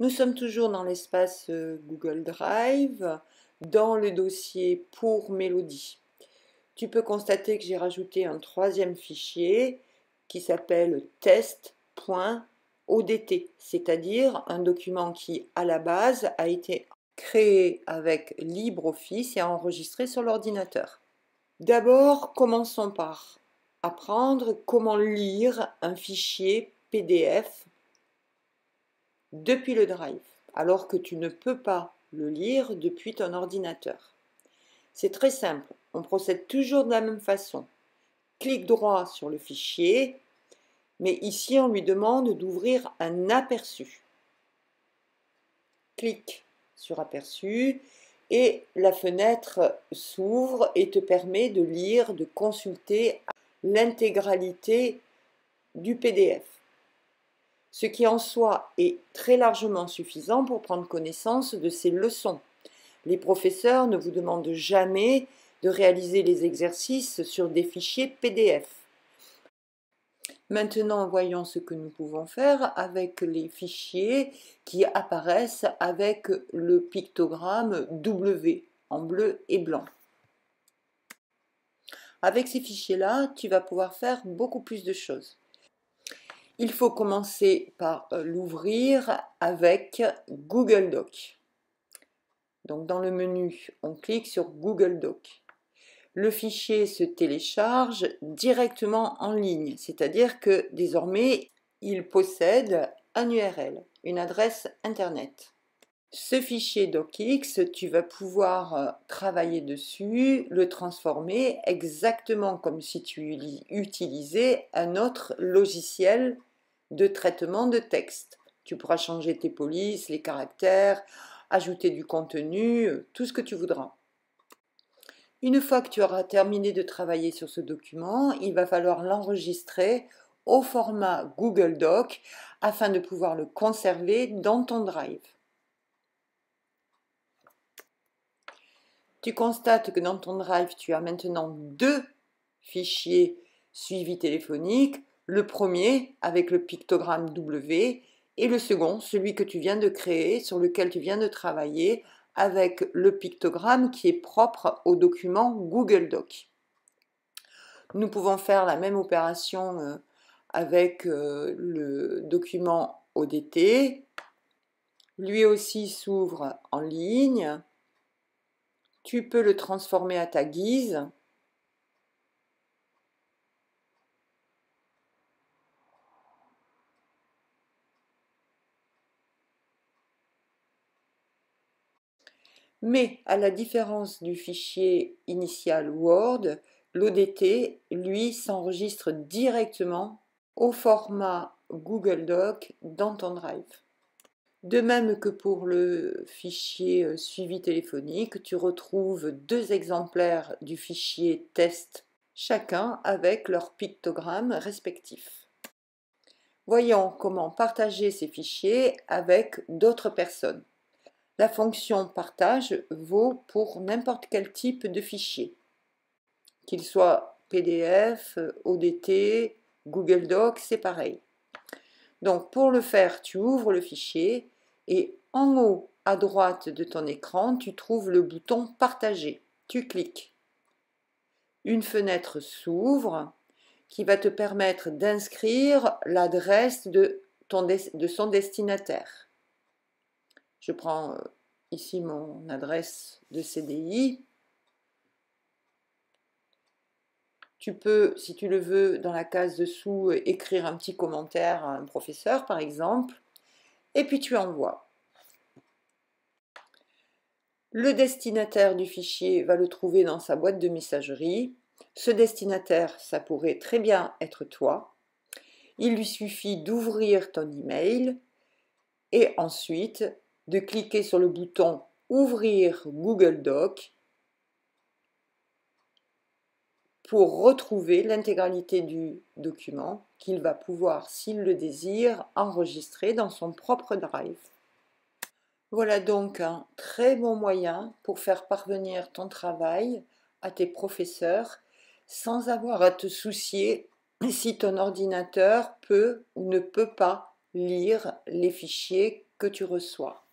Nous sommes toujours dans l'espace Google Drive, dans le dossier pour Mélodie. Tu peux constater que j'ai rajouté un troisième fichier qui s'appelle test.odt, c'est-à-dire un document qui, à la base, a été créé avec LibreOffice et enregistré sur l'ordinateur. D'abord, commençons par apprendre comment lire un fichier PDF depuis le Drive, alors que tu ne peux pas le lire depuis ton ordinateur. C'est très simple, on procède toujours de la même façon. Clic droit sur le fichier, mais ici on lui demande d'ouvrir un aperçu. Clique sur aperçu et la fenêtre s'ouvre et te permet de lire, de consulter l'intégralité du PDF. Ce qui en soi est très largement suffisant pour prendre connaissance de ces leçons. Les professeurs ne vous demandent jamais de réaliser les exercices sur des fichiers PDF. Maintenant, voyons ce que nous pouvons faire avec les fichiers qui apparaissent avec le pictogramme W en bleu et blanc. Avec ces fichiers-là, tu vas pouvoir faire beaucoup plus de choses. Il faut commencer par l'ouvrir avec Google Doc. Donc dans le menu, on clique sur Google Doc. Le fichier se télécharge directement en ligne, c'est-à-dire que désormais, il possède un URL, une adresse Internet. Ce fichier docx, tu vas pouvoir travailler dessus, le transformer exactement comme si tu utilisais un autre logiciel de traitement de texte. Tu pourras changer tes polices, les caractères, ajouter du contenu, tout ce que tu voudras. Une fois que tu auras terminé de travailler sur ce document, il va falloir l'enregistrer au format Google Doc afin de pouvoir le conserver dans ton Drive. Tu constates que dans ton Drive, tu as maintenant deux fichiers suivis téléphoniques. Le premier avec le pictogramme W et le second, celui que tu viens de créer, sur lequel tu viens de travailler, avec le pictogramme qui est propre au document Google Doc. Nous pouvons faire la même opération avec le document ODT. Lui aussi s'ouvre en ligne. Tu peux le transformer à ta guise. Mais à la différence du fichier initial Word, l'ODT, lui, s'enregistre directement au format Google Doc dans ton Drive. De même que pour le fichier suivi téléphonique, tu retrouves deux exemplaires du fichier test, chacun avec leur pictogramme respectif. Voyons comment partager ces fichiers avec d'autres personnes. La fonction partage vaut pour n'importe quel type de fichier, qu'il soit PDF, ODT, Google Docs, c'est pareil. Donc pour le faire, tu ouvres le fichier et en haut à droite de ton écran, tu trouves le bouton Partager. Tu cliques. Une fenêtre s'ouvre qui va te permettre d'inscrire l'adresse de son destinataire. Je prends ici mon adresse de CDI. Tu peux, si tu le veux, dans la case dessous, écrire un petit commentaire à un professeur, par exemple, et puis tu envoies. Le destinataire du fichier va le trouver dans sa boîte de messagerie. Ce destinataire, ça pourrait très bien être toi. Il lui suffit d'ouvrir ton email et ensuite de cliquer sur le bouton Ouvrir Google Doc pour retrouver l'intégralité du document qu'il va pouvoir, s'il le désire, enregistrer dans son propre Drive. Voilà donc un très bon moyen pour faire parvenir ton travail à tes professeurs sans avoir à te soucier si ton ordinateur peut ou ne peut pas lire les fichiers que tu reçois.